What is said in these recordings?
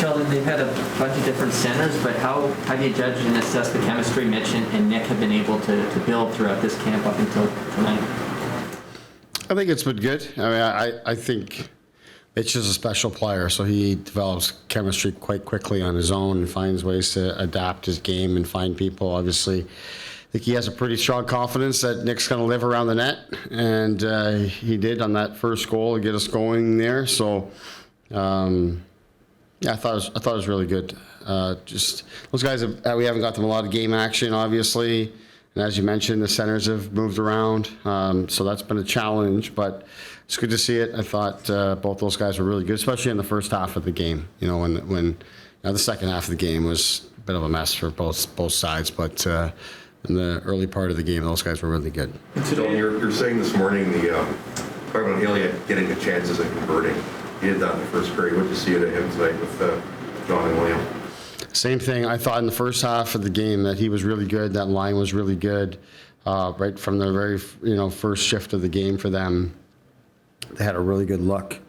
Sheldon, they've had a bunch of different centers, but how do you judge and assess the chemistry Mitch and Nick have been able to build throughout this camp up until tonight? I think it's been good. I mean, I think Mitch is a special player, so he develops chemistry quite quickly on his own and finds ways to adapt his game and find people. Obviously, I think he has a pretty strong confidence that Nick's going to live around the net, and he did on that first goal to get us going there. So, yeah, I thought it was really good. Just those guys, we haven't got them a lot of game action, obviously. And as you mentioned, the centers have moved around, so that's been a challenge, but it's good to see it. I thought both those guys were really good, especially in the first half of the game. You know, when the second half of the game was a bit of a mess for both sides, but in the early part of the game, those guys were really good. Sheldon, you're saying this morning talking about Elliott getting the chances and converting. He did that in the first period. What did you see out of him tonight with John and William? Same thing. I thought in the first half of the game that he was really good. That line was really good. Right from the very first shift of the game for them, they had a really good look.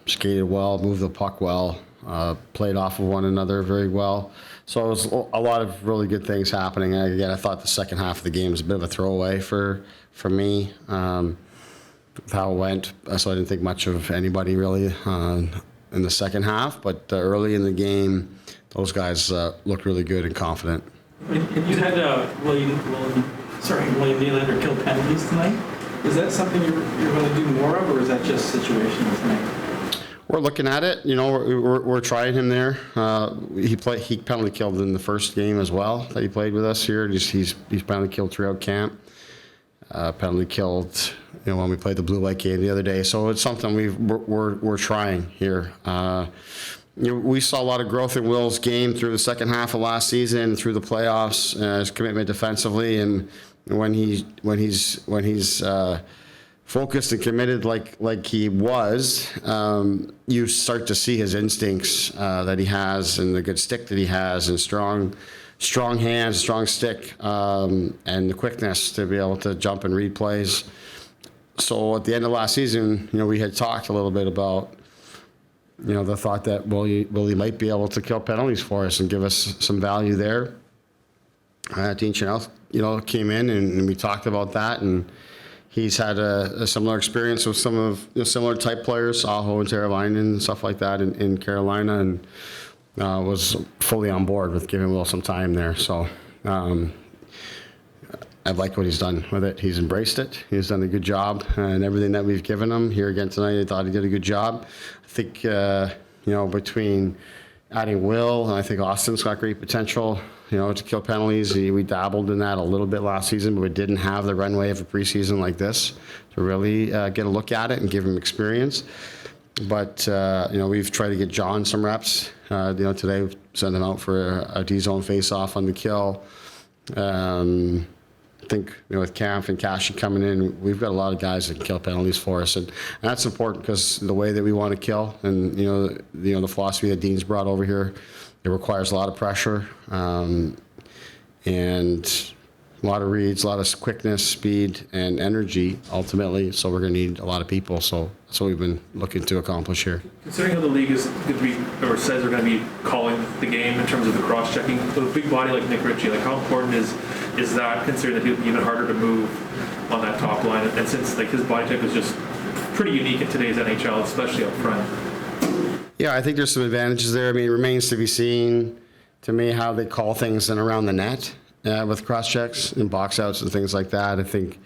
Skated well, moved the puck well, played off of one another very well. So it was a lot of really good things happening. And again, I thought the second half of the game was a bit of a throwaway for me. How it went, so I didn't think much of anybody really in the second half. But early in the game, those guys looked really good and confident. And you had William Nylander kill penalties tonight. Is that something you're going to do more of, or is that just situational tonight? We're looking at it. You know, we're trying him there. He penalty killed in the first game as well that he played with us here. He's penalty killed throughout camp. Penalty killed, when we played the blue light game the other day. So it's something we're trying here. We saw a lot of growth in Will's game through the second half of last season, through the playoffs, his commitment defensively, and when he's focused and committed like he was, you start to see his instincts that he has, and the good stick that he has, and strong hands, strong stick, and the quickness to be able to jump and read plays. So at the end of last season, we had talked a little bit about the thought that Willie might be able to kill penalties for us and give us some value there. Dean Chanel, came in and we talked about that, and he's had a similar experience with some of similar type players, Aho and Teravainen and stuff like that in Carolina, and was fully on board with giving Will some time there. So I've liked what he's done with it. He's embraced it. He's done a good job, and everything that we've given him here again tonight, I thought he did a good job. I think between adding Will, and I think Austin's got great potential, to kill penalties. We dabbled in that a little bit last season, but we didn't have the runway of a preseason like this to really get a look at it and give him experience. But we've tried to get John some reps. Today we sent him out for a D-zone face-off on the kill. I think with Camp and Cashy coming in, we've got a lot of guys that can kill penalties for us, and that's important because the way that we want to kill, and the philosophy that Dean's brought over here, it requires a lot of pressure and a lot of reads, a lot of quickness, speed, and energy ultimately. So we're going to need a lot of people. So that's what we've been looking to accomplish here. Considering how the league is going to be, or says they're going to be calling the game in terms of the cross-checking, with a big body like Nick Ritchie, how important is that, considering that he'll be even harder to move on that top line? And since his body type is just pretty unique in today's NHL, especially up front. Yeah, I think there's some advantages there. I mean, it remains to be seen to me how they call things in around the net. With cross-checks and box-outs and things like that. I think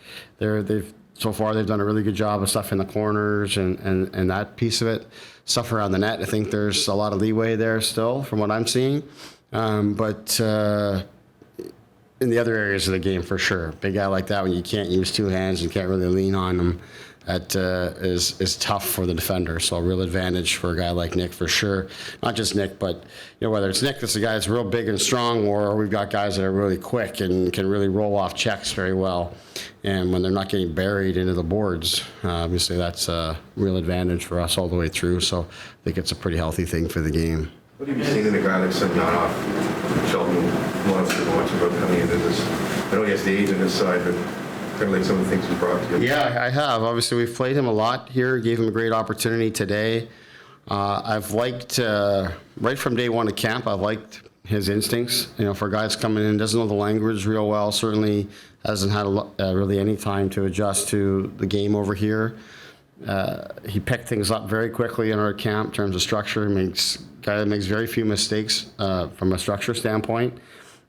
so far they've done a really good job of stuff in the corners and that piece of it. Stuff around the net, I think there's a lot of leeway there still from what I'm seeing. But in the other areas of the game, for sure. Big guy like that, when you can't use two hands, you can't really lean on him, that is tough for the defender. So a real advantage for a guy like Nick, for sure. Not just Nick, but whether it's Nick that's a guy that's real big and strong, or we've got guys that are really quick and can really roll off checks very well. And when they're not getting buried into the boards, obviously that's a real advantage for us all the way through. So I think it's a pretty healthy thing for the game. What have you seen in a guy like Semyonov? Sheldon wants to know much about coming into this. I know he has the age on his side, but kind of like some of the things he brought to you. Yeah, I have. Obviously, we've played him a lot here. Gave him a great opportunity today. I've liked, right from day one of camp, I've liked his instincts. For a guy that's coming in, doesn't know the language real well, certainly hasn't had really any time to adjust to the game over here. He picked things up very quickly in our camp in terms of structure. Guy that makes very few mistakes from a structure standpoint.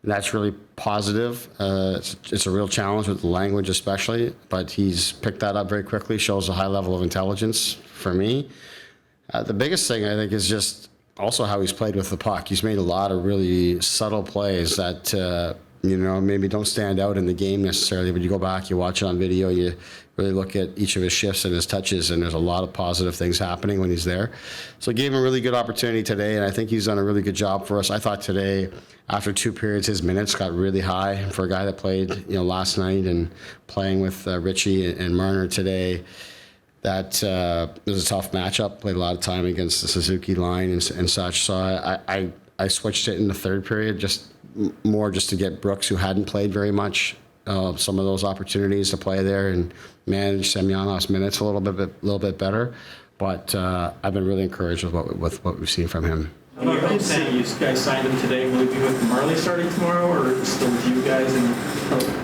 And that's really positive. It's a real challenge with the language especially, but he's picked that up very quickly, shows a high level of intelligence for me. The biggest thing, I think, is just also how he's played with the puck. He's made a lot of really subtle plays that, maybe don't stand out in the game necessarily, but you go back, you watch it on video, you really look at each of his shifts and his touches, and there's a lot of positive things happening when he's there. So it gave him a really good opportunity today, and I think he's done a really good job for us. I thought today, after 2 periods, his minutes got really high for a guy that played, last night and playing with Richie and Marner today. That was a tough matchup. Played a lot of time against the Suzuki line and such. So I switched it in the third period, just to get Brooks, who hadn't played very much, some of those opportunities to play there and manage Semyonov's minutes a little bit better. But I've been really encouraged with what we've seen from him. You guys signed him today. Will he be with Marley starting tomorrow, or still with you guys? And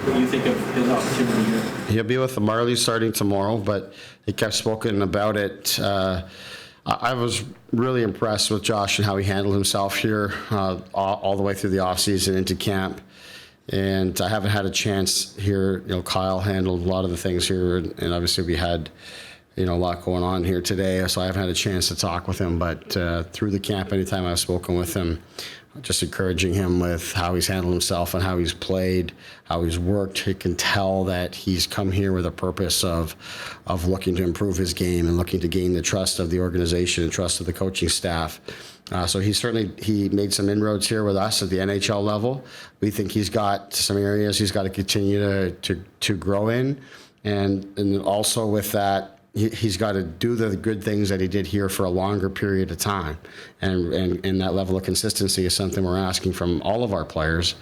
what do you think of his opportunity here? He'll be with the Marley starting tomorrow, but he kept spoken about it. I was really impressed with Josh and how he handled himself here all the way through the offseason into camp. And I haven't had a chance here. Kyle handled a lot of the things here, and obviously we had a lot going on here today, so I haven't had a chance to talk with him. But through the camp, anytime I've spoken with him, just encouraging him with how he's handled himself and how he's played, how he's worked. He can tell that he's come here with a purpose of looking to improve his game and looking to gain the trust of the organization and trust of the coaching staff. So he made some inroads here with us at the NHL level. We think he's got some areas he's got to continue to grow in, and also with that, he's got to do the good things that he did here for a longer period of time, and that level of consistency is something we're asking from all of our players.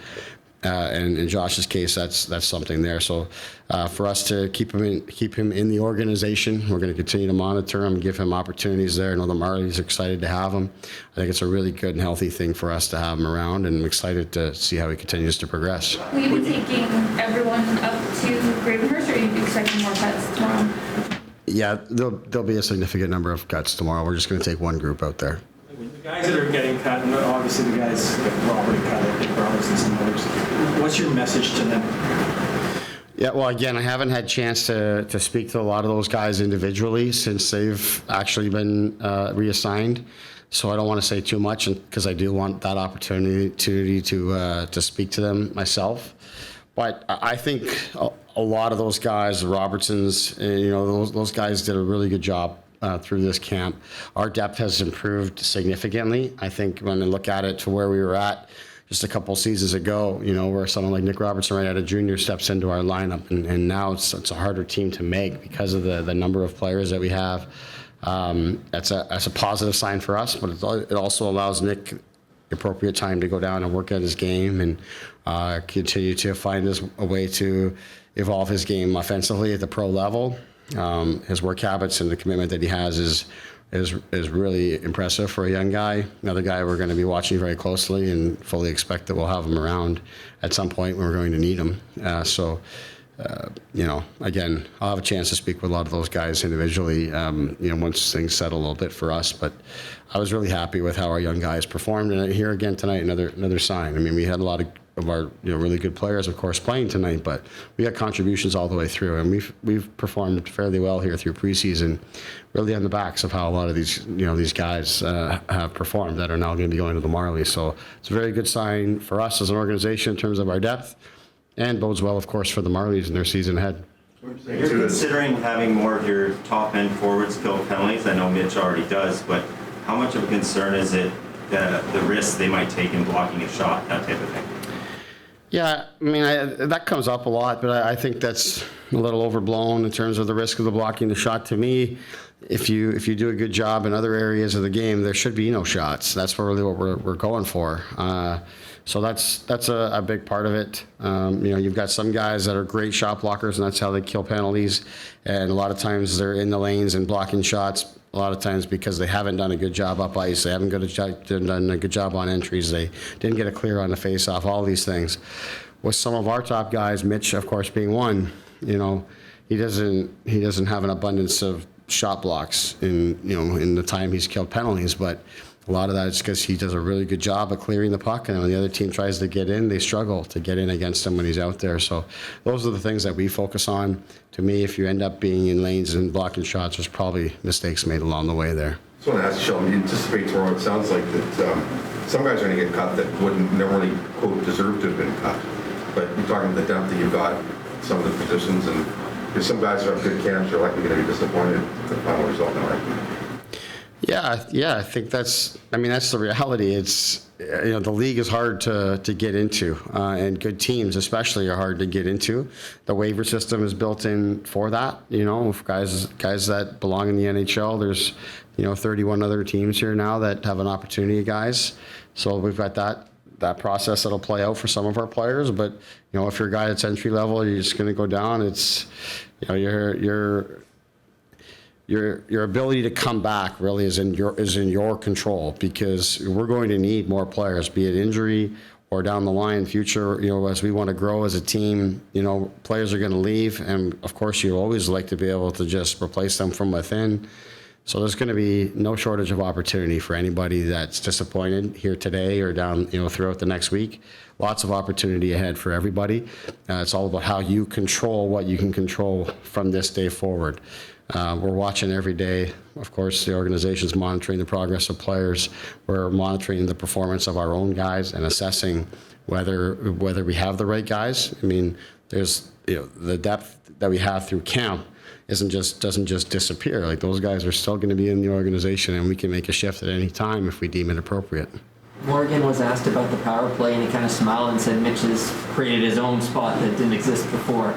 And in Josh's case, that's something there. So for us to keep him in the organization, we're going to continue to monitor him, give him opportunities there. I know the Marlies are excited to have him. I think it's a really good and healthy thing for us to have him around, and I'm excited to see how he continues to progress. Will you be taking everyone up to Gravenhurst, or are you expecting more cuts tomorrow? Yeah, there'll be a significant number of cuts tomorrow. We're just going to take one group out there. The guys that are getting cut, and obviously the guys that were already cut, I think Roberts and some others, what's your message to them? Yeah, well, again, I haven't had a chance to speak to a lot of those guys individually since they've actually been reassigned. So I don't want to say too much because I do want that opportunity to speak to them myself. But I think a lot of those guys, the Robertsons, those guys did a really good job through this camp. Our depth has improved significantly. I think when I look at it to where we were at just a couple seasons ago, where someone like Nick Robertson right out of junior steps into our lineup, and now it's a harder team to make because of the number of players that we have. That's a positive sign for us, but it also allows Nick the appropriate time to go down and work at his game and continue to find a way to evolve his game offensively at the pro level. His work habits and the commitment that he has is really impressive for a young guy. Another guy we're going to be watching very closely and fully expect that we'll have him around at some point when we're going to need him. Again, I'll have a chance to speak with a lot of those guys individually, once things settle a little bit for us. But I was really happy with how our young guys performed. And here again tonight, another sign. I mean, we had a lot of our really good players, of course, playing tonight, but we got contributions all the way through, and we've performed fairly well here through preseason, really on the backs of how a lot of these guys have performed that are now going to be going to the Marlies. So it's a very good sign for us as an organization in terms of our depth, and bodes well, of course, for the Marlies in their season ahead. You're considering having more of your top-end forwards kill penalties. I know Mitch already does, but how much of a concern is it that the risks they might take in blocking a shot, that type of thing? Yeah, I mean, that comes up a lot, but I think that's a little overblown in terms of the risk of the blocking the shot. To me, if you do a good job in other areas of the game, there should be no shots. That's really what we're going for. So that's a big part of it. You've got some guys that are great shot blockers, and that's how they kill penalties. And a lot of times they're in the lanes and blocking shots a lot of times because they haven't done a good job up ice, they haven't done a good job on entries, they didn't get a clear on the face-off, all these things. With some of our top guys, Mitch, of course, being one, you know, he doesn't have an abundance of shot blocks in the time he's killed penalties, but a lot of that is because he does a really good job at clearing the puck, and when the other team tries to get in, they struggle to get in against him when he's out there. So those are the things that we focus on. To me, if you end up being in lanes and blocking shots, there's probably mistakes made along the way there. So I want to ask Sheldon, you anticipate tomorrow, it sounds like that some guys are going to get cut that wouldn't normally, quote, deserve to have been cut. But you're talking about the depth that you've got, some of the positions, and there's some guys who have good camps, you're likely going to be disappointed with the final result now. Yeah, I think that's the reality. It's, the league is hard to get into, and good teams especially are hard to get into. The waiver system is built in for that. If guys that belong in the NHL, there's 31 other teams here now that have an opportunity, guys. So we've got that process that'll play out for some of our players. But if you're a guy that's entry level, you're just going to go down. It's your ability to come back really is in your control, because we're going to need more players, be it injury or down the line future. As we want to grow as a team, players are going to leave, and of course you always like to be able to just replace them from within. So there's going to be no shortage of opportunity for anybody that's disappointed here today or down throughout the next week. Lots of opportunity ahead for everybody. It's all about how you control what you can control from this day forward. We're watching every day. Of course, the organization's monitoring the progress of players. We're monitoring the performance of our own guys and assessing whether we have the right guys. I mean, there's the depth that we have through camp doesn't just disappear. Like, those guys are still going to be in the organization, and we can make a shift at any time if we deem it appropriate. Morgan was asked about the power play, and he kind of smiled and said Mitch has created his own spot that didn't exist before.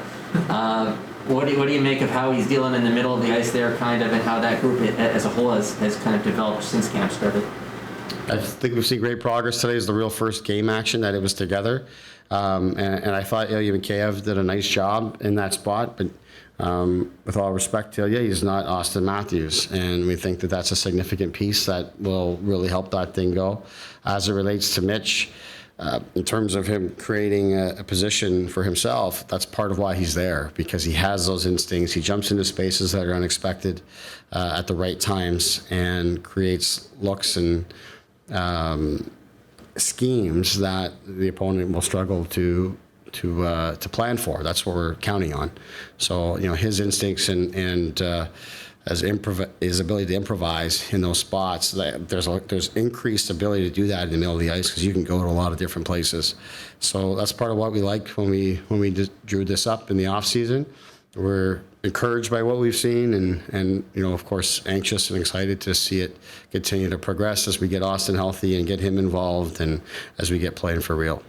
What do you make of how he's dealing in the middle of the ice there, kind of, and how that group as a whole has kind of developed since camp started? I think we've seen great progress. Today is the real first game action that it was together. And I thought Ilya Mikheyev did a nice job in that spot, but with all respect to Ilya, he's not Austin Matthews, and we think that that's a significant piece that will really help that thing go. As it relates to Mitch, in terms of him creating a position for himself, that's part of why he's there, because he has those instincts. He jumps into spaces that are unexpected at the right times and creates looks and schemes that the opponent will struggle to plan for. That's what we're counting on. So his instincts and his ability to improvise in those spots, there's increased ability to do that in the middle of the ice, because you can go to a lot of different places. So that's part of what we liked when we drew this up in the off season. We're encouraged by what we've seen, and of course anxious and excited to see it continue to progress as we get Austin healthy and get him involved, and as we get playing for real.